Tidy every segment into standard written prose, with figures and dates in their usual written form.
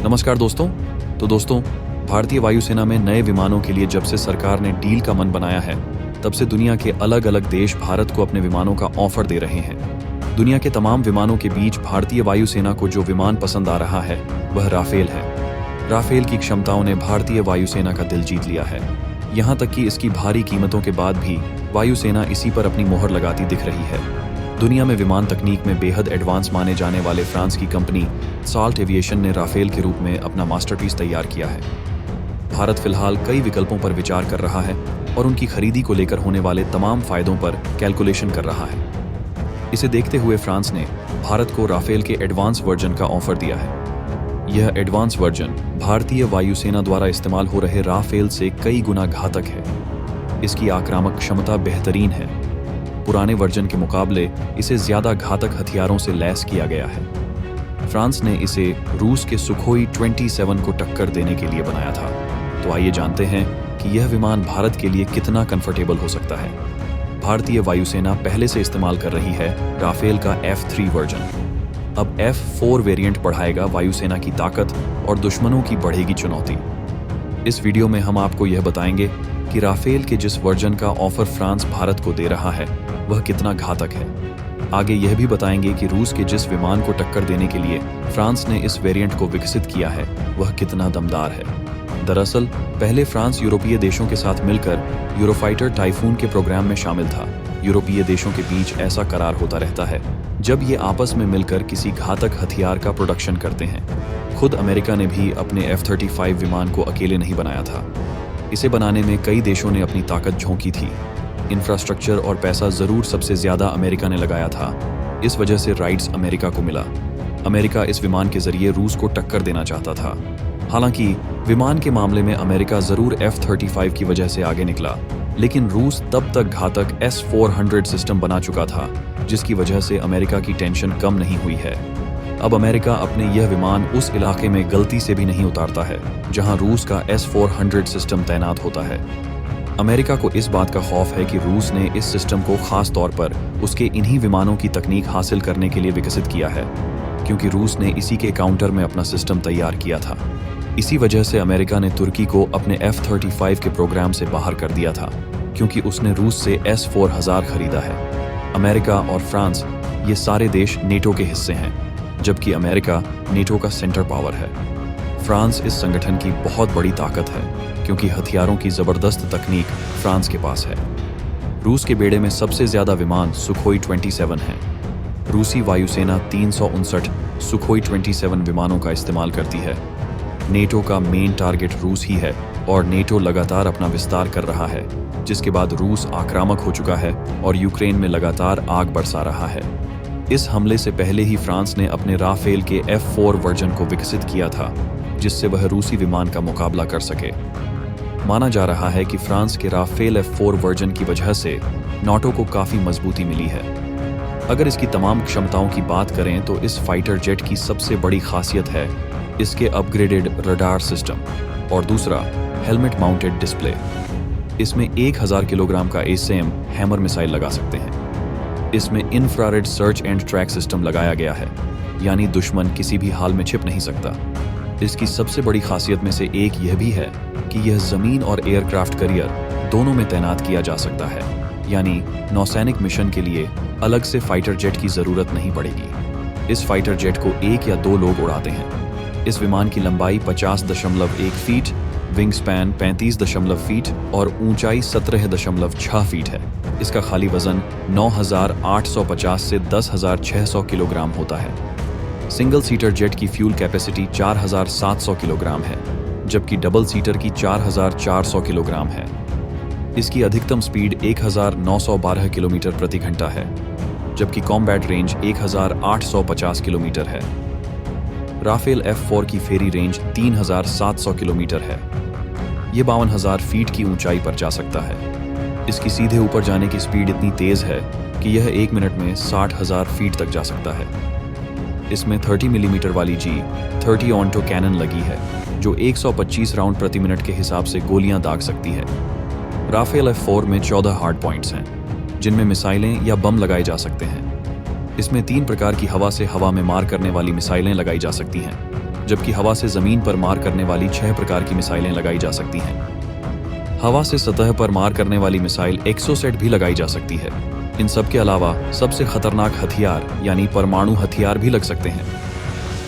नमस्कार दोस्तों। दोस्तों, भारतीय वायुसेना में नए विमानों के लिए जब से सरकार ने डील का मन बनाया है, तब से दुनिया के अलग अलग देश भारत को अपने विमानों का ऑफर दे रहे हैं। दुनिया के तमाम विमानों के बीच भारतीय वायुसेना को जो विमान पसंद आ रहा है वह राफेल है। राफेल की क्षमताओं ने भारतीय वायुसेना का दिल जीत लिया है। यहाँ तक कि इसकी भारी कीमतों के बाद भी वायुसेना इसी पर अपनी मोहर लगाती दिख रही है। दुनिया में विमान तकनीक में बेहद एडवांस माने जाने वाले फ्रांस की कंपनी साल्ट एविएशन ने राफेल के रूप में अपना मास्टरपीस तैयार किया है। भारत फिलहाल कई विकल्पों पर विचार कर रहा है और उनकी खरीदी को लेकर होने वाले तमाम फायदों पर कैलकुलेशन कर रहा है। इसे देखते हुए फ्रांस ने भारत को राफेल के एडवांस वर्जन का ऑफर दिया है। यह एडवांस वर्जन भारतीय वायुसेना द्वारा इस्तेमाल हो रहे राफेल से कई गुना घातक है। इसकी आक्रामक क्षमता बेहतरीन है। पुराने वर्जन के मुकाबले इसे ज्यादा घातक हथियारों से लैस किया गया है। फ्रांस ने इसे रूस के सुखोई 27 को टक्कर देने के लिए बनाया था। तो आइए जानते हैं कि यह विमान भारत के लिए कितना कंफर्टेबल हो सकता है। भारतीय वायुसेना पहले से इस्तेमाल कर रही है राफेल का F3 वर्जन। अब F4 वेरिएंट बढ़ाएगा वायुसेना की ताकत और दुश्मनों की बढ़ेगी चुनौती। इस वीडियो में हम आपको यह बताएंगे कि राफेल के जिस वर्जन का ऑफर फ्रांस भारत को दे रहा है वह कितना घातक है। आगे यह भी बताएंगे कि रूस के जिस विमान को टक्कर देने के लिए फ्रांस ने इस वेरिएंट को विकसित किया है वह कितना दमदार है। दरअसल पहले फ्रांस यूरोपीय देशों के साथ मिलकर यूरोफाइटर टाइफून के प्रोग्राम में शामिल था। यूरोपीय देशों के बीच ऐसा करार होता रहता है जब ये आपस में मिलकर किसी घातक हथियार का प्रोडक्शन करते हैं। खुद अमेरिका ने भी अपने F-35 विमान को अकेले नहीं बनाया था। इसे बनाने में कई देशों ने अपनी ताकत झोंकी थी। इंफ्रास्ट्रक्चर और पैसा जरूर सबसे ज्यादा अमेरिका ने लगाया था। इस वजह से राइट्स अमेरिका को मिला। अमेरिका इस विमान के जरिए रूस को टक्कर देना चाहता था। हालांकि विमान के मामले में अमेरिका जरूर F-35 की वजह से आगे निकला, लेकिन रूस तब तक घातक S-400 सिस्टम बना चुका था, जिसकी वजह से अमेरिका की टेंशन कम नहीं हुई है। अब अमेरिका अपने यह विमान उस इलाके में गलती से भी नहीं उतारता है जहां रूस का S-400 सिस्टम तैनात होता है। अमेरिका को इस बात का खौफ है कि रूस ने इस सिस्टम को खास तौर पर उसके इन्हीं विमानों की तकनीक हासिल करने के लिए विकसित किया है, क्योंकि रूस ने इसी के काउंटर में अपना सिस्टम तैयार किया था। इसी वजह से अमेरिका ने तुर्की को अपने F-35 के प्रोग्राम से बाहर कर दिया था, क्योंकि उसने रूस से S-4000 खरीदा है। अमेरिका और फ्रांस ये सारे देश नेटो के हिस्से हैं, जबकि अमेरिका नेटो का सेंटर पावर है। फ्रांस इस संगठन की बहुत बड़ी ताकत है, क्योंकि हथियारों की जबरदस्त तकनीक फ्रांस के पास है। रूस के बेड़े में सबसे ज्यादा विमान सुखोई 27 हैं। रूसी वायुसेना 359 सुखोई 27 विमानों का इस्तेमाल करती है। नेटो का मेन टारगेट रूस ही है और नेटो लगातार अपना विस्तार कर रहा है, जिसके बाद रूस आक्रामक हो चुका है और यूक्रेन में लगातार आग बरसा रहा है। इस हमले से पहले ही फ्रांस ने अपने राफेल के F4 वर्जन को विकसित किया था, जिससे वह रूसी विमान का मुकाबला कर सके। माना जा रहा है कि फ्रांस के राफेल F4 वर्जन की वजह से नाटो को काफी मजबूती मिली है। अगर इसकी तमाम क्षमताओं की बात करें तो इस फाइटर जेट की सबसे बड़ी खासियत है इसके अपग्रेडेड रडार सिस्टम और दूसरा हेलमेट माउंटेड डिस्प्ले। इसमें 1000 किलोग्राम का ASAM हैमर मिसाइल लगा सकते हैं। इसमें infrared search and track system लगाया गया है, यानी दुश्मन किसी भी हाल में छिप नहीं सकता। इसकी सबसे बड़ी खासियत में से एक यह भी है कि यह जमीन और एयरक्राफ्ट करियर दोनों में तैनात किया जा सकता है, यानी नौसैनिक मिशन के लिए अलग से फाइटर जेट की जरूरत नहीं पड़ेगी। इस फाइटर जेट को 1 या 2 लोग उड़ाते हैं। इस विमान की लंबाई 50.1 फीट, विंग स्पैन 35 फीट और ऊंचाई 17.6 फीट है। इसका खाली वजन 9850 से 10,600 किलोग्राम होता है। सिंगल सीटर जेट की फ्यूल कैपेसिटी 4700 किलोग्राम है, जबकि डबल सीटर की 4400 किलोग्राम है। इसकी अधिकतम स्पीड 1912 किलोमीटर प्रति घंटा है, जबकि कॉम्बैट रेंज 1850 किलोमीटर है। राफेल F4 की फेरी रेंज 3700 किलोमीटर है। ये 52,000 फीट की ऊंचाई पर जा सकता है। इसकी सीधे ऊपर जाने की स्पीड इतनी तेज है कि यह 1 मिनट में 60,000 फीट तक जा सकता है। इसमें 30 मिलीमीटर वाली G30 ऑन्टो कैनन लगी है, जो 125 राउंड प्रति मिनट के हिसाब से गोलियां दाग सकती है। राफेल F4 में 14 हार्ड पॉइंट्स हैं, जिनमें मिसाइलें या बम लगाए जा सकते हैं। इसमें 3 प्रकार की हवा से हवा में मार करने वाली मिसाइलें लगाई जा सकती हैं। जबकि हवा से जमीन पर मार करने वाली 6 प्रकार की मिसाइलें लगाई जा सकती हैं। हवा से सतह पर मार करने वाली मिसाइल एक्सोसेट भी लगाई जा सकती है। इन सब के अलावा सबसे खतरनाक हथियार यानी परमाणु हथियार भी लग सकते हैं।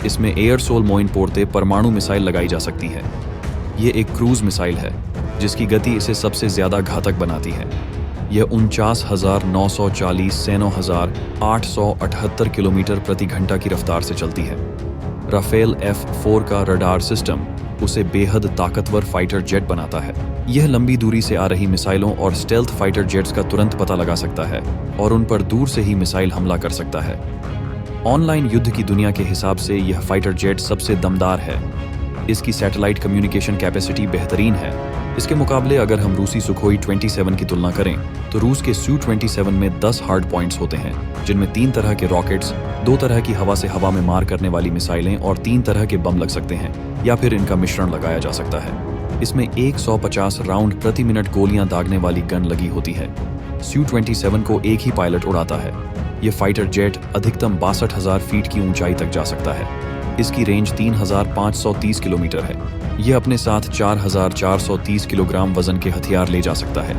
इसमें एयर सोल मोइन पोरते परमाणु मिसाइल लगाई जा सकती है। ये एक क्रूज मिसाइल है जिसकी गति इसे सबसे ज्यादा घातक बनाती है। यह 49,940 से 9,878 किलोमीटर प्रति घंटा की रफ्तार से चलती है। राफेल F4 का रडार सिस्टम उसे बेहद ताकतवर फाइटर जेट बनाता है। यह लंबी दूरी से आ रही मिसाइलों और स्टेल्थ फाइटर जेट्स का तुरंत पता लगा सकता है और उन पर दूर से ही मिसाइल हमला कर सकता है। ऑनलाइन युद्ध की दुनिया के हिसाब से यह फाइटर जेट सबसे दमदार है। इसकी सैटेलाइट कम्युनिकेशन कैपेसिटी बेहतरीन है। इसके मुकाबले अगर हम रूसी सुखोई 27 की तुलना करें तो रूस के Su-27 में 10 हार्ड पॉइंट्स होते हैं, जिनमें 3 तरह के रॉकेट्स, 2 तरह की हवा से हवा में मार करने वाली मिसाइलें और 3 तरह के बम लग सकते हैं या फिर इनका मिश्रण लगाया जा सकता है। इसमें 150 राउंड प्रति मिनट गोलियां दागने वाली गन लगी होती है। Su-27 को एक ही पायलट उड़ाता है। यह फाइटर जेट अधिकतम 62,000 फीट की ऊंचाई तक जा सकता है। इसकी रेंज 3,530 किलोमीटर है। यह अपने साथ 4,430 किलोग्राम वजन के हथियार ले जा सकता है।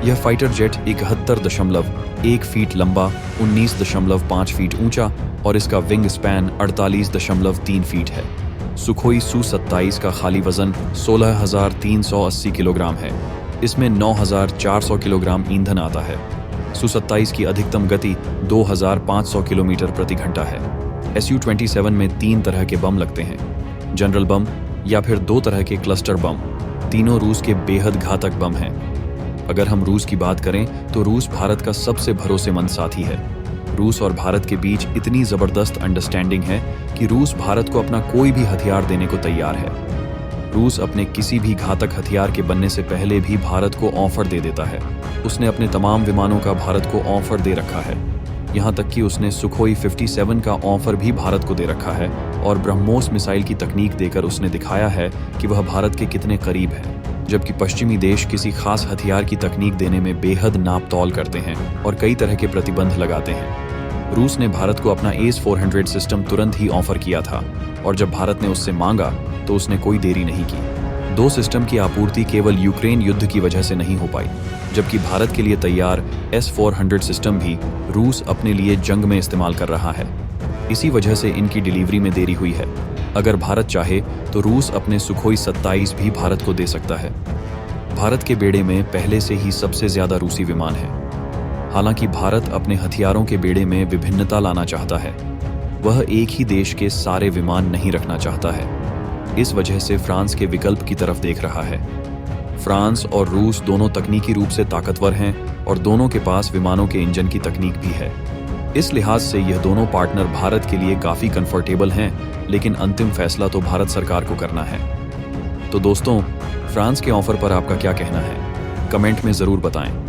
यह फाइटर जेट 71.1 फीट लंबा, 19.5 फीट ऊंचा और इसका विंग स्पैन 48.3 फीट है। सुखोई Su-27 का खाली वजन 16,380 किलोग्राम है। इसमें 9,400 किलोग्राम ईंधन आता है। Su-27 की अधिकतम गति 2,500 किलोमीटर प्रति घंटा है। Su-27 में 3 तरह के बम लगते हैं, जनरल बम या फिर 2 तरह के क्लस्टर बम। तीनों रूस के बेहद घातक बम हैं। अगर हम रूस की बात करें तो रूस भारत का सबसे भरोसेमंद साथी है। रूस और भारत के बीच इतनी जबरदस्त अंडरस्टैंडिंग है कि रूस भारत को अपना कोई भी हथियार देने को तैयार है। रूस अपने किसी भी घातक हथियार के बनने से पहले भी भारत को ऑफर दे देता है। उसने अपने तमाम विमानों का भारत को ऑफर दे रखा है। यहाँ तक कि उसने सुखोई 57 का ऑफर भी भारत को दे रखा है और ब्रह्मोस मिसाइल की तकनीक देकर उसने दिखाया है कि वह भारत के कितने करीब है। जबकि पश्चिमी देश किसी खास हथियार की तकनीक देने में बेहद नापतौल करते हैं और कई तरह के प्रतिबंध लगाते हैं। रूस ने भारत को अपना AS-400 सिस्टम तुरंत ही ऑफर किया था और जब भारत ने उससे मांगा तो उसने कोई देरी नहीं की। 2 सिस्टम की आपूर्ति केवल यूक्रेन युद्ध की वजह से नहीं हो पाई, जबकि भारत के लिए तैयार S-400 सिस्टम भी रूस अपने लिए जंग में इस्तेमाल कर रहा है। इसी वजह से इनकी डिलीवरी में देरी हुई है। अगर भारत चाहे तो रूस अपने सुखोई 27 भी भारत को दे सकता है। भारत के बेड़े में पहले से ही सबसे ज्यादा रूसी विमान है। हालांकि भारत अपने हथियारों के बेड़े में विभिन्नता लाना चाहता है। वह एक ही देश के सारे विमान नहीं रखना चाहता है। इस वजह से फ्रांस के विकल्प की तरफ देख रहा है। फ्रांस और रूस दोनों तकनीकी रूप से ताकतवर हैं और दोनों के पास विमानों के इंजन की तकनीक भी है। इस लिहाज से यह दोनों पार्टनर भारत के लिए काफी कंफर्टेबल हैं, लेकिन अंतिम फैसला तो भारत सरकार को करना है। तो दोस्तों, फ्रांस के ऑफर पर आपका क्या कहना है? कमेंट में जरूर बताएं।